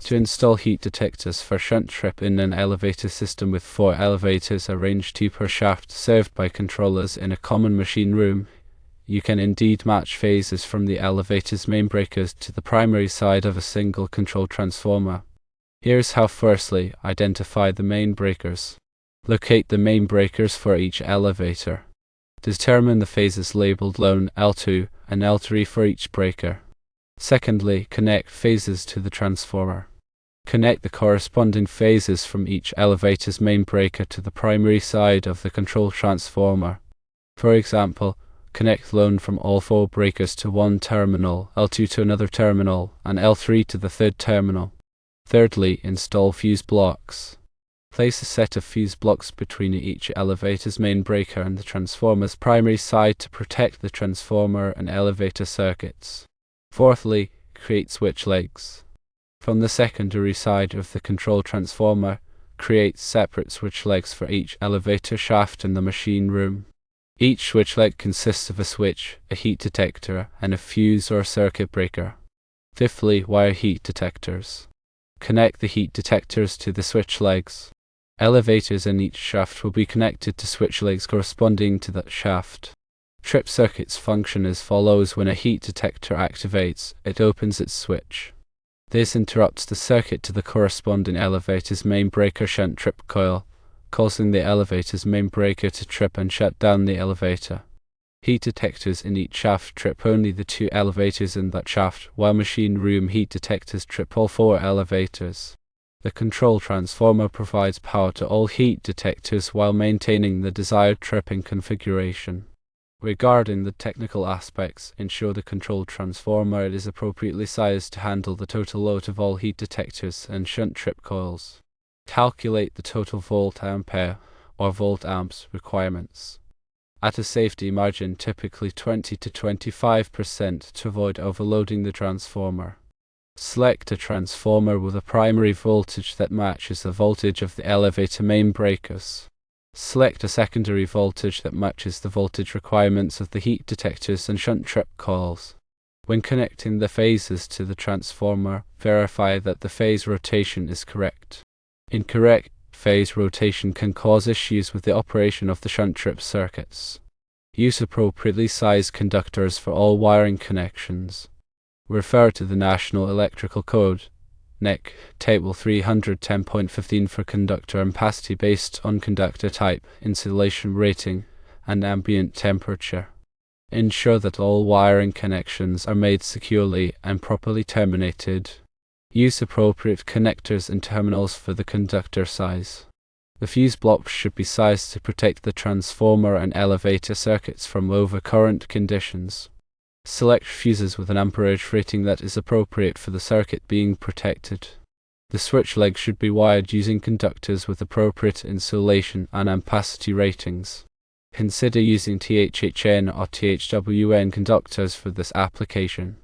To install heat detectors for shunt trip in an elevator system with 4 elevators arranged 2 per shaft served by controllers in a common machine room, you can indeed match phases from the elevator's main breakers to the primary side of a single control transformer. Here's how. Firstly, identify the main breakers. Locate the main breakers for each elevator. Determine the phases labeled L1, L2, and L3 for each breaker. Secondly, connect phases to the transformer. Connect the corresponding phases from each elevator's main breaker to the primary side of the control transformer. For example, connect L1 from all 4 breakers to one terminal, L2 to another terminal, and L3 to the third terminal. Thirdly, install fuse blocks. Place a set of fuse blocks between each elevator's main breaker and the transformer's primary side to protect the transformer and elevator circuits. Fourthly, create switch legs. From the secondary side of the control transformer, create separate switch legs for each elevator shaft in the machine room. Each switch leg consists of a switch, a heat detector, and a fuse or circuit breaker. Fifthly, wire heat detectors. Connect the heat detectors to the switch legs. Elevators in each shaft will be connected to switch legs corresponding to that shaft. Trip circuits function as follows. When a heat detector activates, it opens its switch. This interrupts the circuit to the corresponding elevator's main breaker shunt trip coil, causing the elevator's main breaker to trip and shut down the elevator. Heat detectors in each shaft trip only the 2 elevators in that shaft, while machine room heat detectors trip all 4 elevators. The control transformer provides power to all heat detectors while maintaining the desired tripping configuration. Regarding the technical aspects, ensure the control transformer is appropriately sized to handle the total load of all heat detectors and shunt trip coils. Calculate the total volt-ampere or volt-amps requirements. At a safety margin, typically 20 to 25%, to avoid overloading the transformer. Select a transformer with a primary voltage that matches the voltage of the elevator main breakers. Select a secondary voltage that matches the voltage requirements of the heat detectors and shunt trip coils. When connecting the phases to the transformer, verify that the phase rotation is correct. Incorrect phase rotation can cause issues with the operation of the shunt trip circuits. Use appropriately sized conductors for all wiring connections. Refer to the National Electrical Code NEC, Table 310.15 for conductor ampacity based on conductor type, insulation rating, and ambient temperature. Ensure that all wiring connections are made securely and properly terminated. Use appropriate connectors and terminals for the conductor size. The fuse blocks should be sized to protect the transformer and elevator circuits from overcurrent conditions. Select fuses with an amperage rating that is appropriate for the circuit being protected. The switch legs should be wired using conductors with appropriate insulation and ampacity ratings. Consider using THHN or THWN conductors for this application.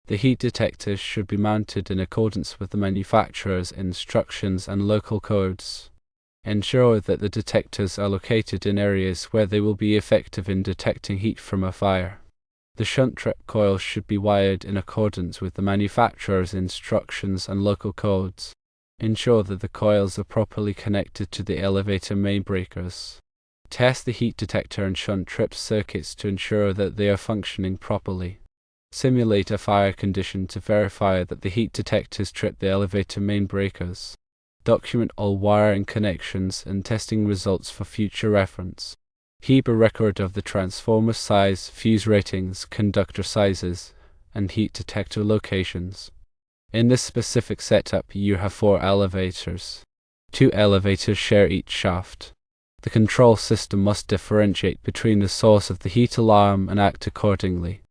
The heat detectors should be mounted in accordance with the manufacturer's instructions and local codes. Ensure that the detectors are located in areas where they will be effective in detecting heat from a fire. The shunt trip coils should be wired in accordance with the manufacturer's instructions and local codes. Ensure that the coils are properly connected to the elevator main breakers. Test the heat detector and shunt trip circuits to ensure that they are functioning properly. Simulate a fire condition to verify that the heat detectors trip the elevator main breakers. Document all wiring connections and testing results for future reference. Keep a record of the transformer size, fuse ratings, conductor sizes, and heat detector locations. In this specific setup, you have 4 elevators. 2 elevators share each shaft. The control system must differentiate between the source of the heat alarm and act accordingly.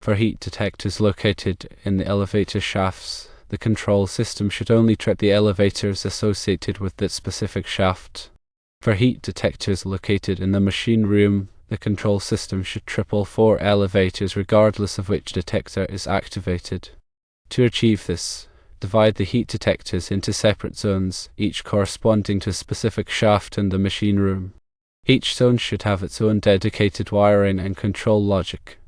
For heat detectors located in the elevator shafts, the control system should only trip the elevators associated with that specific shaft. For heat detectors located in the machine room, the control system should trip all 4 elevators regardless of which detector is activated. To achieve this, divide the heat detectors into separate zones, each corresponding to a specific shaft in the machine room. Each zone should have its own dedicated wiring and control logic.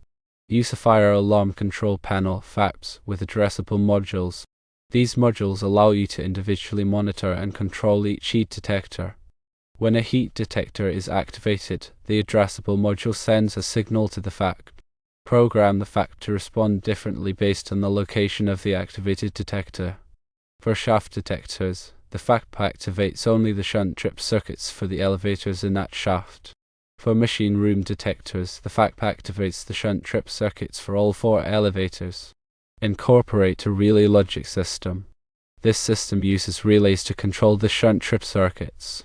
Use a fire alarm control panel (FAPS) with addressable modules. These modules allow you to individually monitor and control each heat detector. When a heat detector is activated, the addressable module sends a signal to the FAC. Program the FAC to respond differently based on the location of the activated detector. For shaft detectors, the FAC activates only the shunt trip circuits for the elevators in that shaft. For machine room detectors, the FAC activates the shunt trip circuits for all 4 elevators. Incorporate a relay logic system. This system uses relays to control the shunt trip circuits.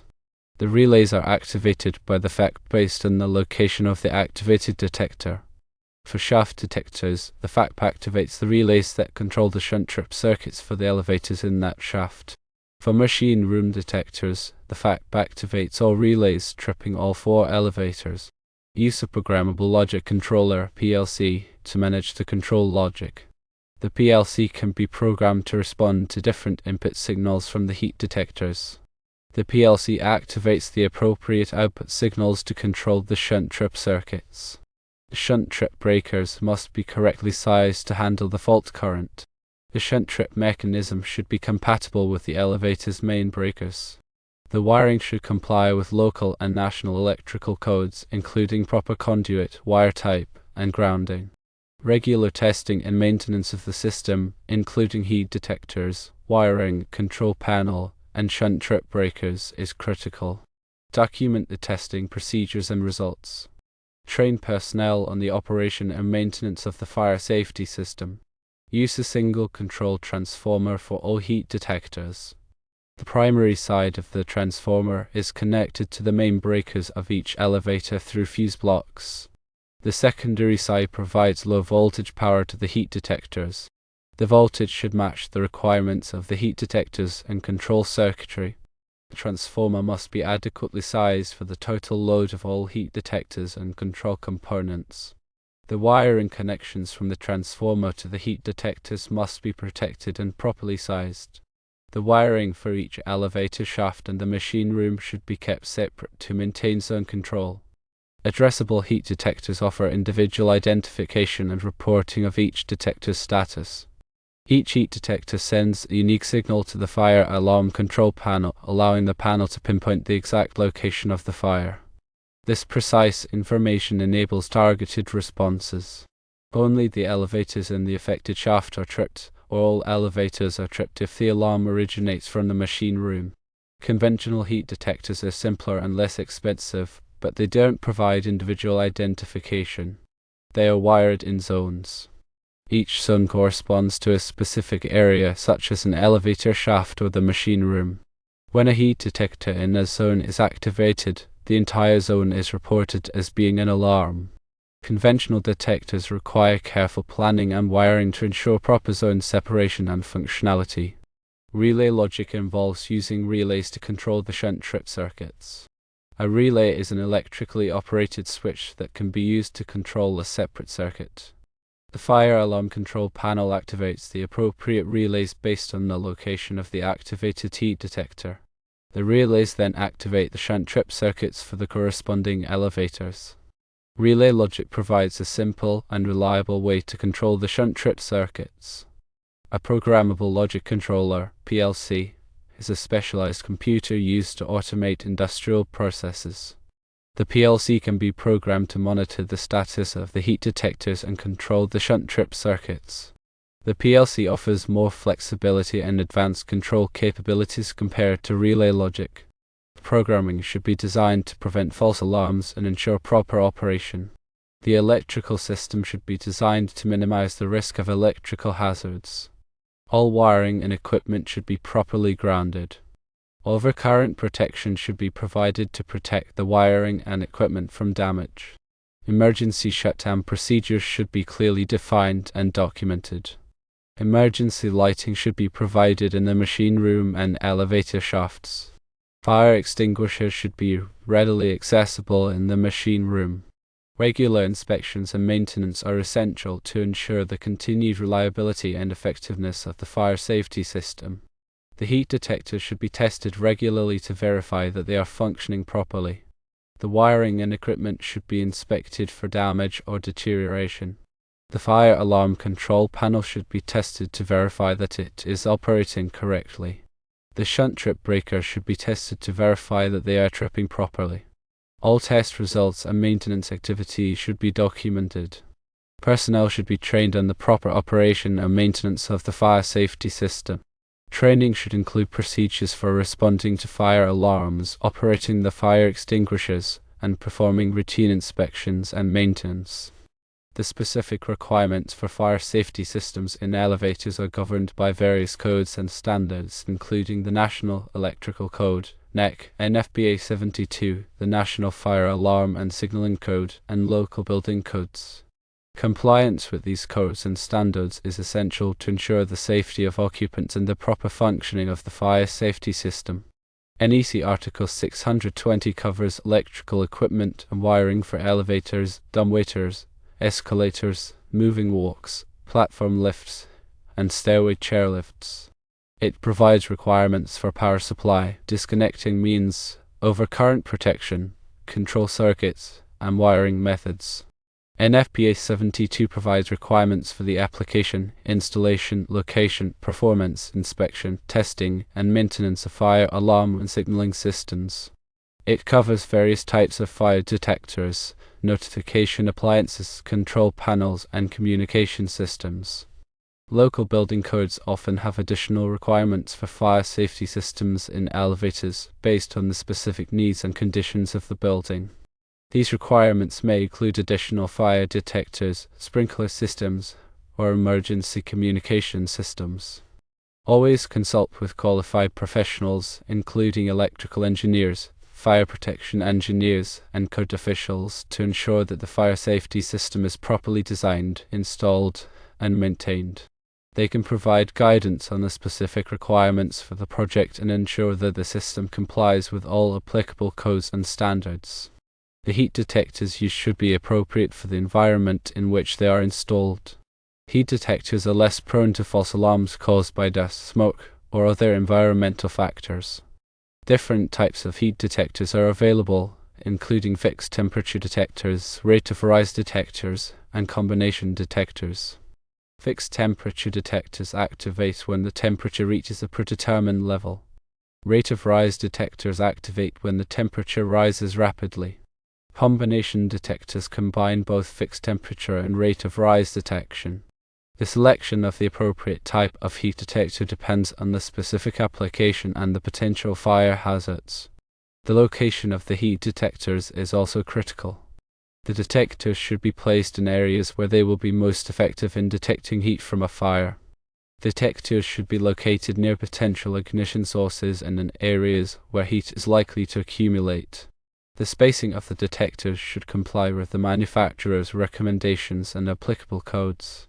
The relays are activated by the FAC based on the location of the activated detector. For shaft detectors, the FAC activates the relays that control the shunt trip circuits for the elevators in that shaft. For machine room detectors, the FAC activates all relays tripping all 4 elevators. Use a programmable logic controller (PLC) to manage the control logic. The PLC can be programmed to respond to different input signals from the heat detectors. The PLC activates the appropriate output signals to control the shunt trip circuits. Shunt trip breakers must be correctly sized to handle the fault current. The shunt trip mechanism should be compatible with the elevator's main breakers. The wiring should comply with local and national electrical codes, including proper conduit, wire type, and grounding. Regular testing and maintenance of the system, including heat detectors, wiring, control panel, and shunt trip breakers, is critical. Document the testing procedures and results. Train personnel on the operation and maintenance of the fire safety system. Use a single control transformer for all heat detectors. The primary side of the transformer is connected to the main breakers of each elevator through fuse blocks. The secondary side provides low voltage power to the heat detectors. The voltage should match the requirements of the heat detectors and control circuitry. The transformer must be adequately sized for the total load of all heat detectors and control components. The wiring connections from the transformer to the heat detectors must be protected and properly sized. The wiring for each elevator shaft and the machine room should be kept separate to maintain zone control. Addressable heat detectors offer individual identification and reporting of each detector's status. Each heat detector sends a unique signal to the fire alarm control panel, allowing the panel to pinpoint the exact location of the fire. This precise information enables targeted responses. Only the elevators in the affected shaft are tripped, or all elevators are tripped if the alarm originates from the machine room. Conventional heat detectors are simpler and less expensive, but they don't provide individual identification. They are wired in zones. Each zone corresponds to a specific area, such as an elevator shaft or the machine room. When a heat detector in a zone is activated, the entire zone is reported as being an alarm. Conventional detectors require careful planning and wiring to ensure proper zone separation and functionality. Relay logic involves using relays to control the shunt trip circuits. A relay is an electrically operated switch that can be used to control a separate circuit. The fire alarm control panel activates the appropriate relays based on the location of the activated heat detector. The relays then activate the shunt trip circuits for the corresponding elevators. Relay logic provides a simple and reliable way to control the shunt trip circuits. A programmable logic controller, PLC, is a specialized computer used to automate industrial processes. The PLC can be programmed to monitor the status of the heat detectors and control the shunt trip circuits. The PLC offers more flexibility and advanced control capabilities compared to relay logic. Programming should be designed to prevent false alarms and ensure proper operation. The electrical system should be designed to minimize the risk of electrical hazards. All wiring and equipment should be properly grounded. Overcurrent protection should be provided to protect the wiring and equipment from damage. Emergency shutdown procedures should be clearly defined and documented. Emergency lighting should be provided in the machine room and elevator shafts. Fire extinguishers should be readily accessible in the machine room. Regular inspections and maintenance are essential to ensure the continued reliability and effectiveness of the fire safety system. The heat detectors should be tested regularly to verify that they are functioning properly. The wiring and equipment should be inspected for damage or deterioration. The fire alarm control panel should be tested to verify that it is operating correctly. The shunt trip breaker should be tested to verify that they are tripping properly. All test results and maintenance activity should be documented. Personnel should be trained on the proper operation and maintenance of the fire safety system. Training should include procedures for responding to fire alarms, operating the fire extinguishers, and performing routine inspections and maintenance. The specific requirements for fire safety systems in elevators are governed by various codes and standards, including the National Electrical Code, NEC, NFPA 72, the National Fire Alarm and Signaling Code, and local building codes. Compliance with these codes and standards is essential to ensure the safety of occupants and the proper functioning of the fire safety system. NEC Article 620 covers electrical equipment and wiring for elevators, dumbwaiters, escalators, moving walks, platform lifts, and stairway chairlifts. It provides requirements for power supply, disconnecting means, overcurrent protection, control circuits, and wiring methods. NFPA 72 provides requirements for the application, installation, location, performance, inspection, testing, and maintenance of fire alarm and signaling systems. It covers various types of fire detectors, notification appliances, control panels, and communication systems. Local building codes often have additional requirements for fire safety systems in elevators based on the specific needs and conditions of the building. These requirements may include additional fire detectors, sprinkler systems, or emergency communication systems. Always consult with qualified professionals, including electrical engineers, fire protection engineers, and code officials, to ensure that the fire safety system is properly designed, installed, and maintained. They can provide guidance on the specific requirements for the project and ensure that the system complies with all applicable codes and standards. The heat detectors used should be appropriate for the environment in which they are installed. Heat detectors are less prone to false alarms caused by dust, smoke, or other environmental factors. Different types of heat detectors are available, including fixed temperature detectors, rate of rise detectors, and combination detectors. Fixed temperature detectors activate when the temperature reaches a predetermined level. Rate of rise detectors activate when the temperature rises rapidly. Combination detectors combine both fixed temperature and rate of rise detection. The selection of the appropriate type of heat detector depends on the specific application and the potential fire hazards. The location of the heat detectors is also critical. The detectors should be placed in areas where they will be most effective in detecting heat from a fire. Detectors should be located near potential ignition sources and in areas where heat is likely to accumulate. The spacing of the detectors should comply with the manufacturer's recommendations and applicable codes.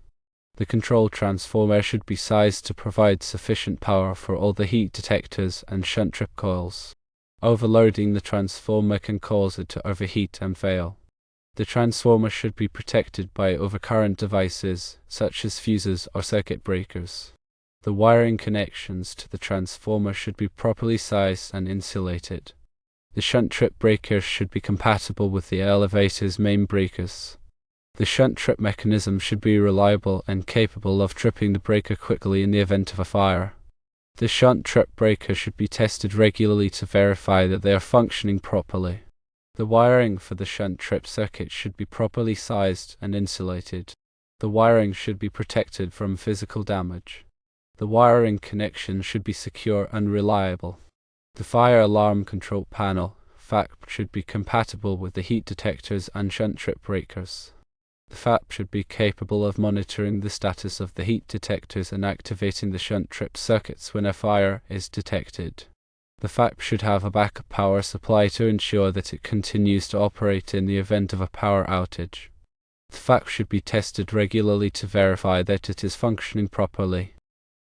The control transformer should be sized to provide sufficient power for all the heat detectors and shunt trip coils. Overloading the transformer can cause it to overheat and fail. The transformer should be protected by overcurrent devices, such as fuses or circuit breakers. The wiring connections to the transformer should be properly sized and insulated. The shunt trip breakers should be compatible with the elevator's main breakers. The shunt trip mechanism should be reliable and capable of tripping the breaker quickly in the event of a fire. The shunt trip breaker should be tested regularly to verify that they are functioning properly. The wiring for the shunt trip circuit should be properly sized and insulated. The wiring should be protected from physical damage. The wiring connection should be secure and reliable. The fire alarm control panel, FAP, should be compatible with the heat detectors and shunt trip breakers. The FAP should be capable of monitoring the status of the heat detectors and activating the shunt trip circuits when a fire is detected. The FAP should have a backup power supply to ensure that it continues to operate in the event of a power outage. The FAP should be tested regularly to verify that it is functioning properly.